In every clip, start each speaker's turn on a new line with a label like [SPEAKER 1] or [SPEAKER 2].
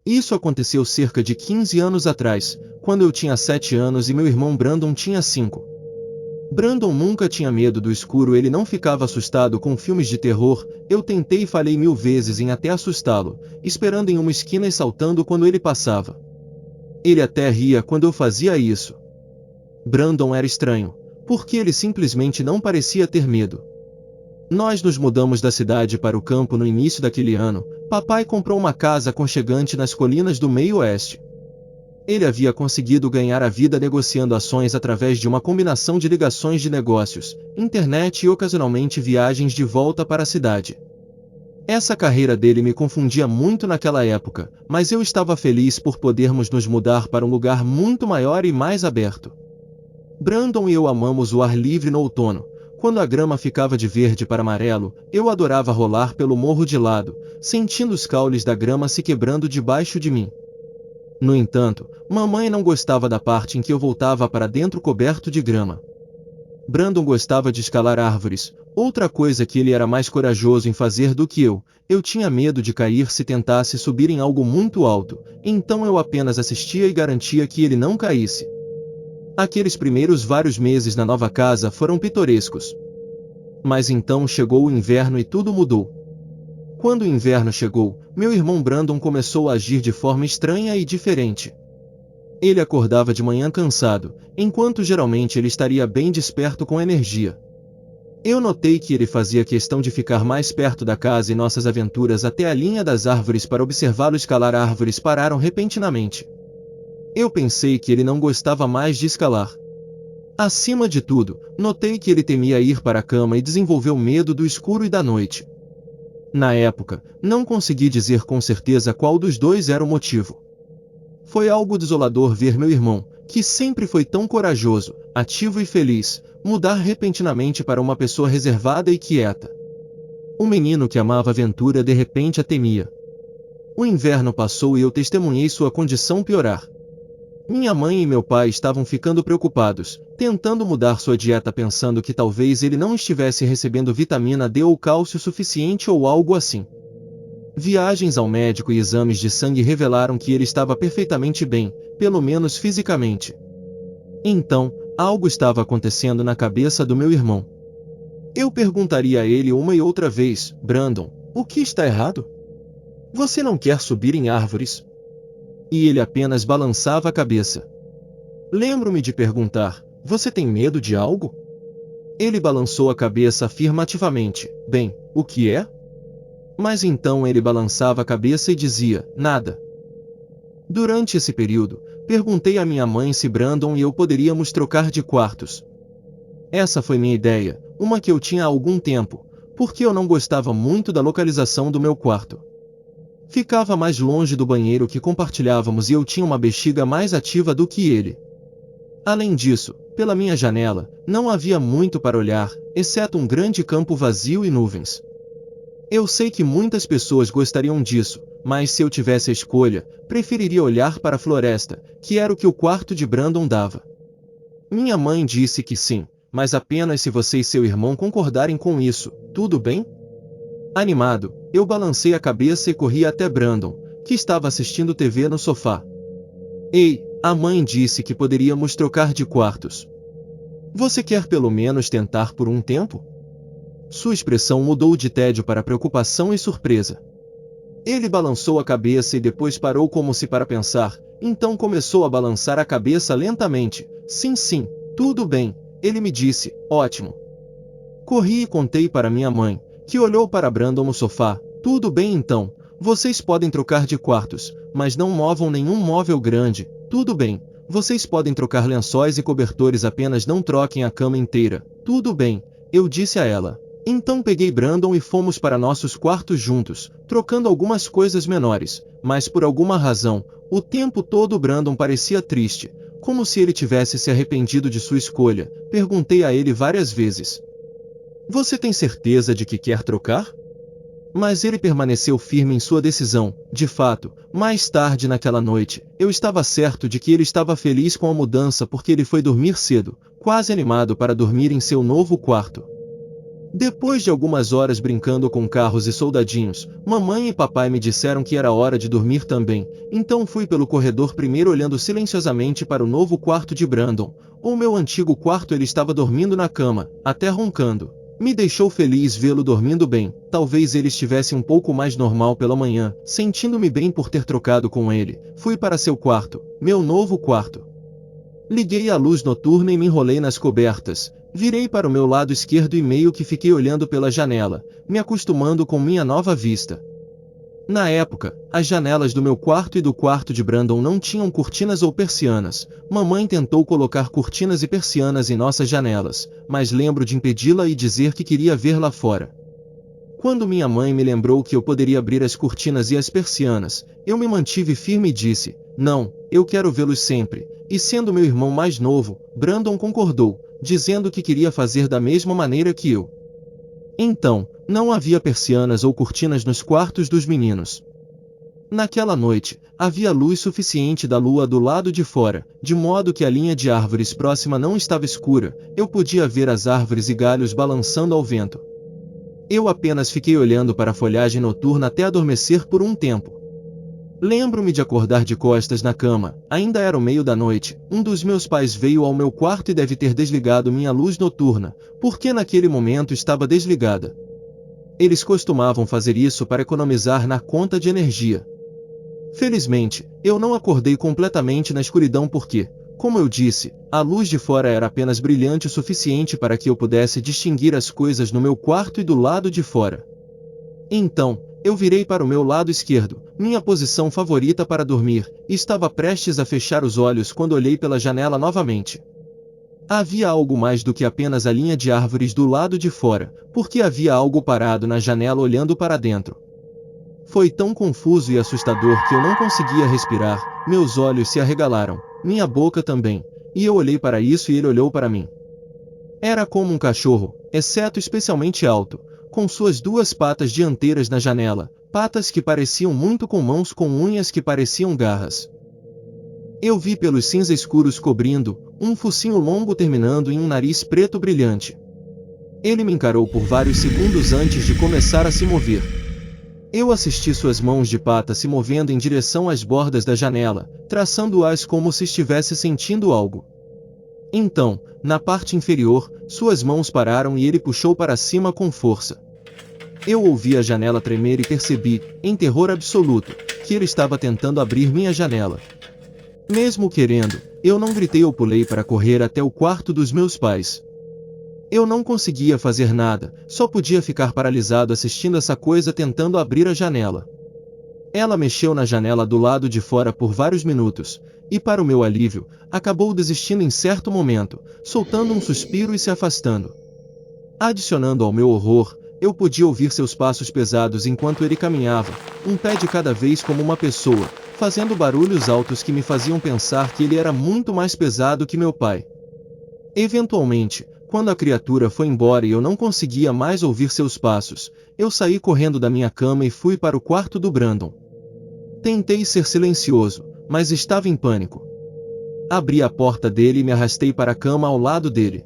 [SPEAKER 1] Isso aconteceu cerca de 15 anos atrás, quando eu tinha 7 anos e meu irmão Brandon tinha 5. Brandon nunca tinha medo do escuro, ele não ficava assustado com filmes de terror. Eu tentei e falhei 1000 vezes em até assustá-lo, esperando em uma esquina e saltando quando ele passava. Ele até ria quando eu fazia isso. Brandon era estranho, porque ele simplesmente não parecia ter medo. Nós nos mudamos da cidade para o campo no início daquele ano. Papai comprou uma casa aconchegante nas colinas do meio-oeste. Ele havia conseguido ganhar a vida negociando ações através de uma combinação de ligações de negócios, internet e ocasionalmente viagens de volta para a cidade. Essa carreira dele me confundia muito naquela época, mas eu estava feliz por podermos nos mudar para um lugar muito maior e mais aberto. Brandon e eu amamos o ar livre no outono. Quando a grama ficava de verde para amarelo, eu adorava rolar pelo morro de lado, sentindo os caules da grama se quebrando debaixo de mim. No entanto, mamãe não gostava da parte em que eu voltava para dentro coberto de grama. Brandon gostava de escalar árvores, outra coisa que ele era mais corajoso em fazer do que eu. Eu tinha medo de cair se tentasse subir em algo muito alto, então eu apenas assistia e garantia que ele não caísse. Aqueles primeiros vários meses na nova casa foram pitorescos. Mas então chegou o inverno e tudo mudou. Quando o inverno chegou, meu irmão Brandon começou a agir de forma estranha e diferente. Ele acordava de manhã cansado, enquanto geralmente ele estaria bem desperto com energia. Eu notei que ele fazia questão de ficar mais perto da casa e nossas aventuras até a linha das árvores para observá-lo escalar árvores pararam repentinamente. Eu pensei que ele não gostava mais de escalar. Acima de tudo, notei que ele temia ir para a cama e desenvolveu medo do escuro e da noite. Na época, não consegui dizer com certeza qual dos dois era o motivo. Foi algo desolador ver meu irmão, que sempre foi tão corajoso, ativo e feliz, mudar repentinamente para uma pessoa reservada e quieta. O menino que amava aventura de repente a temia. O inverno passou e eu testemunhei sua condição piorar. Minha mãe e meu pai estavam ficando preocupados, tentando mudar sua dieta pensando que talvez ele não estivesse recebendo vitamina D ou cálcio suficiente ou algo assim. Viagens ao médico e exames de sangue revelaram que ele estava perfeitamente bem, pelo menos fisicamente. Então, algo estava acontecendo na cabeça do meu irmão. Eu perguntaria a ele uma e outra vez: Brandon, o que está errado? Você não quer subir em árvores? E ele apenas balançava a cabeça. Lembro-me de perguntar: você tem medo de algo? Ele balançou a cabeça afirmativamente. Bem, o que é? Mas então ele balançava a cabeça e dizia: nada. Durante esse período, perguntei à minha mãe se Brandon e eu poderíamos trocar de quartos. Essa foi minha ideia, uma que eu tinha há algum tempo, porque eu não gostava muito da localização do meu quarto. Ficava mais longe do banheiro que compartilhávamos e eu tinha uma bexiga mais ativa do que ele. Além disso, pela minha janela, não havia muito para olhar, exceto um grande campo vazio e nuvens. Eu sei que muitas pessoas gostariam disso, mas se eu tivesse a escolha, preferiria olhar para a floresta, que era o que o quarto de Brandon dava. Minha mãe disse que sim, mas apenas se você e seu irmão concordarem com isso, tudo bem? Animado, eu balancei a cabeça e corri até Brandon, que estava assistindo TV no sofá. Ei, a mãe disse que poderíamos trocar de quartos. Você quer pelo menos tentar por um tempo? Sua expressão mudou de tédio para preocupação e surpresa. Ele balançou a cabeça e depois parou como se para pensar, então começou a balançar a cabeça lentamente. Sim, sim, tudo bem, ele me disse, ótimo. Corri e contei para minha mãe, que olhou para Brandon no sofá. Tudo bem então, vocês podem trocar de quartos, mas não movam nenhum móvel grande. Tudo bem, vocês podem trocar lençóis e cobertores, apenas não troquem a cama inteira. Tudo bem, eu disse a ela. Então peguei Brandon e fomos para nossos quartos juntos, trocando algumas coisas menores, mas por alguma razão, o tempo todo Brandon parecia triste, como se ele tivesse se arrependido de sua escolha. Perguntei a ele várias vezes: você tem certeza de que quer trocar? Mas ele permaneceu firme em sua decisão. De fato, mais tarde naquela noite, eu estava certo de que ele estava feliz com a mudança porque ele foi dormir cedo, quase animado para dormir em seu novo quarto. Depois de algumas horas brincando com carros e soldadinhos, mamãe e papai me disseram que era hora de dormir também, então fui pelo corredor primeiro olhando silenciosamente para o novo quarto de Brandon. O meu antigo quarto, ele estava dormindo na cama, até roncando. Me deixou feliz vê-lo dormindo bem, talvez ele estivesse um pouco mais normal pela manhã, sentindo-me bem por ter trocado com ele. Fui para seu quarto, meu novo quarto. Liguei a luz noturna e me enrolei nas cobertas. Virei para o meu lado esquerdo e meio que fiquei olhando pela janela, me acostumando com minha nova vista. Na época, as janelas do meu quarto e do quarto de Brandon não tinham cortinas ou persianas. Mamãe tentou colocar cortinas e persianas em nossas janelas, mas lembro de impedi-la e dizer que queria ver lá fora. Quando minha mãe me lembrou que eu poderia abrir as cortinas e as persianas, eu me mantive firme e disse: "Não, eu quero vê-los sempre." E sendo meu irmão mais novo, Brandon concordou, dizendo que queria fazer da mesma maneira que eu. Então, não havia persianas ou cortinas nos quartos dos meninos. Naquela noite, havia luz suficiente da lua do lado de fora, de modo que a linha de árvores próxima não estava escura, eu podia ver as árvores e galhos balançando ao vento. Eu apenas fiquei olhando para a folhagem noturna até adormecer por um tempo. Lembro-me de acordar de costas na cama, ainda era o meio da noite. Um dos meus pais veio ao meu quarto e deve ter desligado minha luz noturna, porque naquele momento estava desligada. Eles costumavam fazer isso para economizar na conta de energia. Felizmente, eu não acordei completamente na escuridão porque, como eu disse, a luz de fora era apenas brilhante o suficiente para que eu pudesse distinguir as coisas no meu quarto e do lado de fora. Então, eu virei para o meu lado esquerdo, minha posição favorita para dormir, e estava prestes a fechar os olhos quando olhei pela janela novamente. Havia algo mais do que apenas a linha de árvores do lado de fora, porque havia algo parado na janela olhando para dentro. Foi tão confuso e assustador que eu não conseguia respirar, meus olhos se arregalaram, minha boca também, e eu olhei para isso e ele olhou para mim. Era como um cachorro, exceto especialmente alto, com suas duas patas dianteiras na janela, patas que pareciam muito com mãos com unhas que pareciam garras. Eu vi pelos cinza escuros cobrindo, um focinho longo terminando em um nariz preto brilhante. Ele me encarou por vários segundos antes de começar a se mover. Eu assisti suas mãos de pata se movendo em direção às bordas da janela, traçando-as como se estivesse sentindo algo. Então, na parte inferior, suas mãos pararam e ele puxou para cima com força. Eu ouvi a janela tremer e percebi, em terror absoluto, que ele estava tentando abrir minha janela. Mesmo querendo, eu não gritei ou pulei para correr até o quarto dos meus pais. Eu não conseguia fazer nada, só podia ficar paralisado assistindo essa coisa tentando abrir a janela. Ela mexeu na janela do lado de fora por vários minutos, e para o meu alívio, acabou desistindo em certo momento, soltando um suspiro e se afastando. Adicionando ao meu horror, eu podia ouvir seus passos pesados enquanto ele caminhava, um pé de cada vez como uma pessoa, fazendo barulhos altos que me faziam pensar que ele era muito mais pesado que meu pai. Eventualmente, quando a criatura foi embora e eu não conseguia mais ouvir seus passos, eu saí correndo da minha cama e fui para o quarto do Brandon. Tentei ser silencioso, mas estava em pânico. Abri a porta dele e me arrastei para a cama ao lado dele.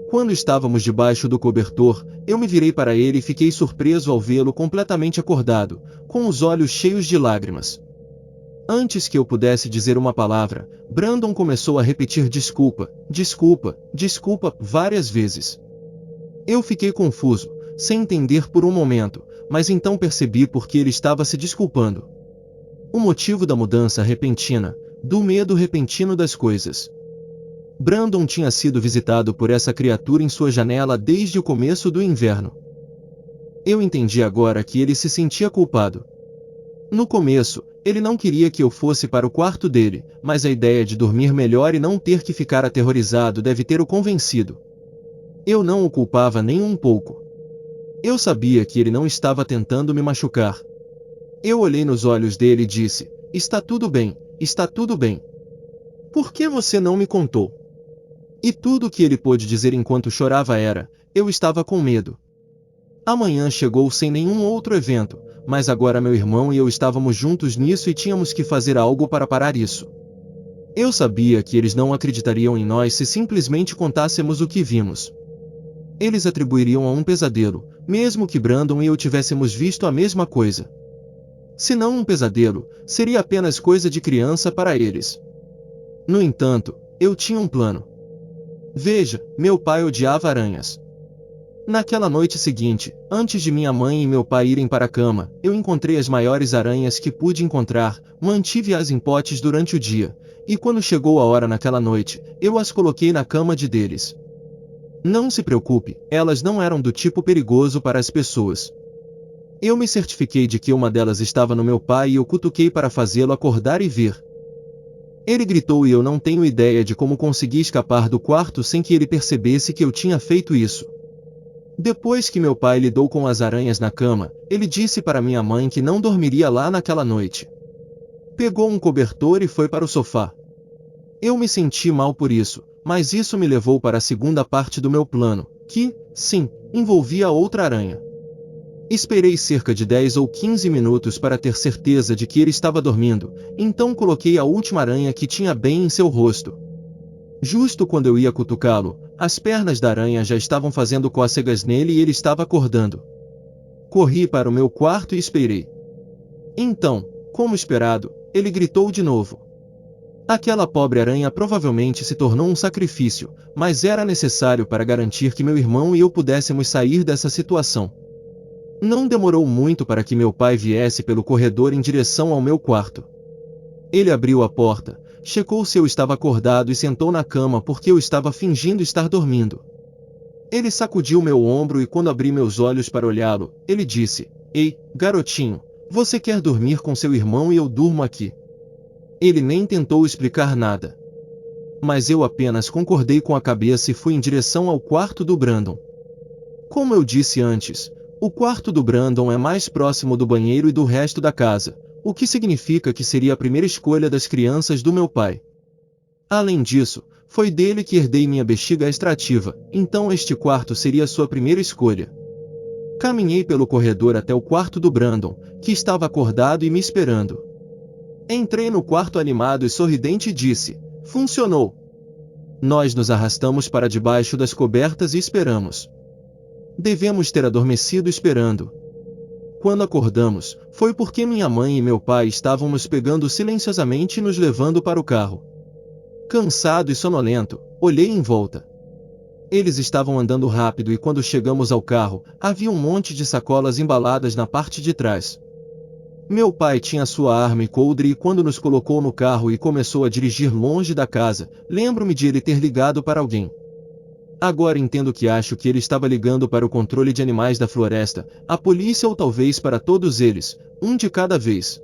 [SPEAKER 1] Quando estávamos debaixo do cobertor, eu me virei para ele e fiquei surpreso ao vê-lo completamente acordado, com os olhos cheios de lágrimas. Antes que eu pudesse dizer uma palavra, Brandon começou a repetir desculpa, desculpa, desculpa, várias vezes. Eu fiquei confuso, sem entender por um momento, mas então percebi por que ele estava se desculpando. O motivo da mudança repentina, do medo repentino das coisas. Brandon tinha sido visitado por essa criatura em sua janela desde o começo do inverno. Eu entendi agora que ele se sentia culpado. No começo, ele não queria que eu fosse para o quarto dele, mas a ideia de dormir melhor e não ter que ficar aterrorizado deve ter o convencido. Eu não o culpava nem um pouco. Eu sabia que ele não estava tentando me machucar. Eu olhei nos olhos dele e disse: "Está tudo bem, está tudo bem. Por que você não me contou?" E tudo o que ele pôde dizer enquanto chorava era: "Eu estava com medo." Amanhã chegou sem nenhum outro evento, mas agora meu irmão e eu estávamos juntos nisso e tínhamos que fazer algo para parar isso. Eu sabia que eles não acreditariam em nós se simplesmente contássemos o que vimos. Eles atribuiriam a um pesadelo, mesmo que Brandon e eu tivéssemos visto a mesma coisa. Se não um pesadelo, seria apenas coisa de criança para eles. No entanto, eu tinha um plano. Veja, meu pai odiava aranhas. Naquela noite seguinte, antes de minha mãe e meu pai irem para a cama, eu encontrei as maiores aranhas que pude encontrar, mantive-as em potes durante o dia, e quando chegou a hora naquela noite, eu as coloquei na cama deles. Não se preocupe, elas não eram do tipo perigoso para as pessoas. Eu me certifiquei de que uma delas estava no meu pai e eu cutuquei para fazê-lo acordar e vir. Ele gritou e eu não tenho ideia de como consegui escapar do quarto sem que ele percebesse que eu tinha feito isso. Depois que meu pai lidou com as aranhas na cama, ele disse para minha mãe que não dormiria lá naquela noite. Pegou um cobertor e foi para o sofá. Eu me senti mal por isso, mas isso me levou para a segunda parte do meu plano, que, sim, envolvia outra aranha. Esperei cerca de 10 ou 15 minutos para ter certeza de que ele estava dormindo, então coloquei a última aranha que tinha bem em seu rosto. Justo quando eu ia cutucá-lo, as pernas da aranha já estavam fazendo cócegas nele e ele estava acordando. Corri para o meu quarto e esperei. Então, como esperado, ele gritou de novo. Aquela pobre aranha provavelmente se tornou um sacrifício, mas era necessário para garantir que meu irmão e eu pudéssemos sair dessa situação. Não demorou muito para que meu pai viesse pelo corredor em direção ao meu quarto. Ele abriu a porta, checou se eu estava acordado e sentou na cama porque eu estava fingindo estar dormindo. Ele sacudiu meu ombro e quando abri meus olhos para olhá-lo, ele disse: "Ei, garotinho, você quer dormir com seu irmão e eu durmo aqui?" Ele nem tentou explicar nada. Mas eu apenas concordei com a cabeça e fui em direção ao quarto do Brandon. Como eu disse antes, o quarto do Brandon é mais próximo do banheiro e do resto da casa, o que significa que seria a primeira escolha das crianças do meu pai. Além disso, foi dele que herdei minha bexiga extrativa, então este quarto seria sua primeira escolha. Caminhei pelo corredor até o quarto do Brandon, que estava acordado e me esperando. Entrei no quarto animado e sorridente e disse: "Funcionou." Nós nos arrastamos para debaixo das cobertas e esperamos. Devemos ter adormecido esperando. Quando acordamos, foi porque minha mãe e meu pai estavam nos pegando silenciosamente e nos levando para o carro. Cansado e sonolento, olhei em volta. Eles estavam andando rápido e quando chegamos ao carro, havia um monte de sacolas embaladas na parte de trás. Meu pai tinha sua arma e coldre e quando nos colocou no carro e começou a dirigir longe da casa, lembro-me de ele ter ligado para alguém. Agora entendo que acho que ele estava ligando para o controle de animais da floresta, a polícia ou talvez para todos eles, um de cada vez.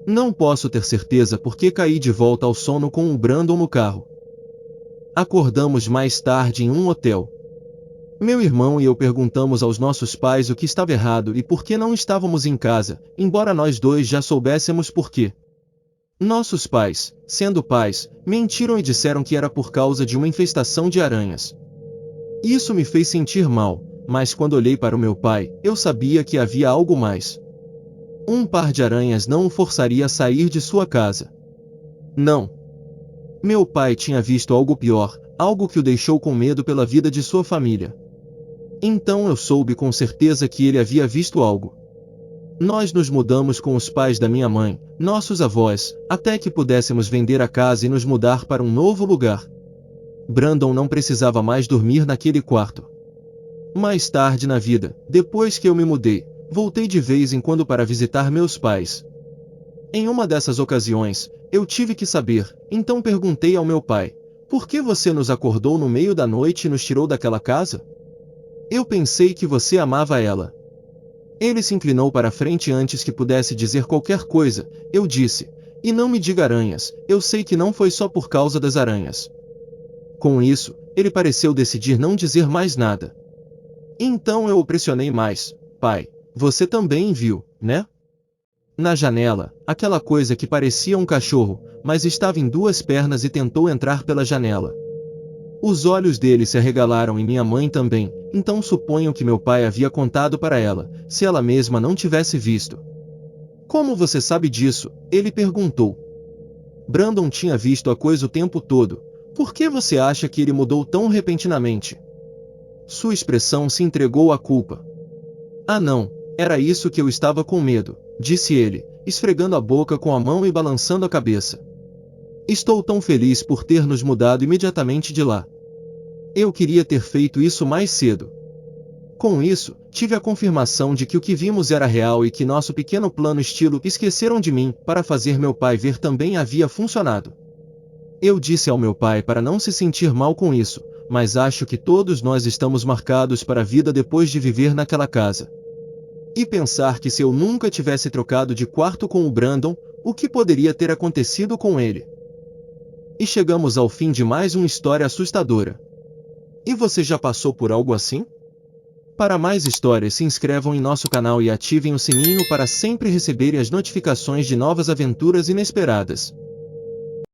[SPEAKER 1] Não posso ter certeza porque caí de volta ao sono com o Brandon no carro. Acordamos mais tarde em um hotel. Meu irmão e eu perguntamos aos nossos pais o que estava errado e por que não estávamos em casa, embora nós dois já soubéssemos por quê. Nossos pais, sendo pais, mentiram e disseram que era por causa de uma infestação de aranhas. Isso me fez sentir mal, mas quando olhei para o meu pai, eu sabia que havia algo mais. Um par de aranhas não o forçaria a sair de sua casa. Não. Meu pai tinha visto algo pior, algo que o deixou com medo pela vida de sua família. Então eu soube com certeza que ele havia visto algo. Nós nos mudamos com os pais da minha mãe, nossos avós, até que pudéssemos vender a casa e nos mudar para um novo lugar. Brandon não precisava mais dormir naquele quarto. Mais tarde na vida, depois que eu me mudei, voltei de vez em quando para visitar meus pais. Em uma dessas ocasiões, eu tive que saber, então perguntei ao meu pai: "Por que você nos acordou no meio da noite e nos tirou daquela casa?" "Eu pensei que você amava ela." Ele se inclinou para a frente antes que pudesse dizer qualquer coisa. Eu disse: "E não me diga aranhas, eu sei que não foi só por causa das aranhas." Com isso, ele pareceu decidir não dizer mais nada. Então eu o pressionei mais: "Pai, você também viu, né?" Na janela, aquela coisa que parecia um cachorro, mas estava em duas pernas e tentou entrar pela janela. Os olhos dele se arregalaram e minha mãe também, então suponho que meu pai havia contado para ela, se ela mesma não tivesse visto. "Como você sabe disso?" ele perguntou. "Brandon tinha visto a coisa o tempo todo. Por que você acha que ele mudou tão repentinamente?" Sua expressão se entregou à culpa. Ah não, era isso que eu estava com medo, disse ele, esfregando a boca com a mão e balançando a cabeça. Estou tão feliz por ter nos mudado imediatamente de lá. Eu queria ter feito isso mais cedo. Com isso, tive a confirmação de que o que vimos era real e que nosso pequeno plano estilo esqueceram de mim para fazer meu pai ver também havia funcionado. Eu disse ao meu pai para não se sentir mal com isso, mas acho que todos nós estamos marcados para a vida depois de viver naquela casa. E pensar que se eu nunca tivesse trocado de quarto com o Brandon, o que poderia ter acontecido com ele? E chegamos ao fim de mais uma história assustadora. E você já passou por algo assim? Para mais histórias, se inscrevam em nosso canal e ativem o sininho para sempre receberem as notificações de novas aventuras inesperadas.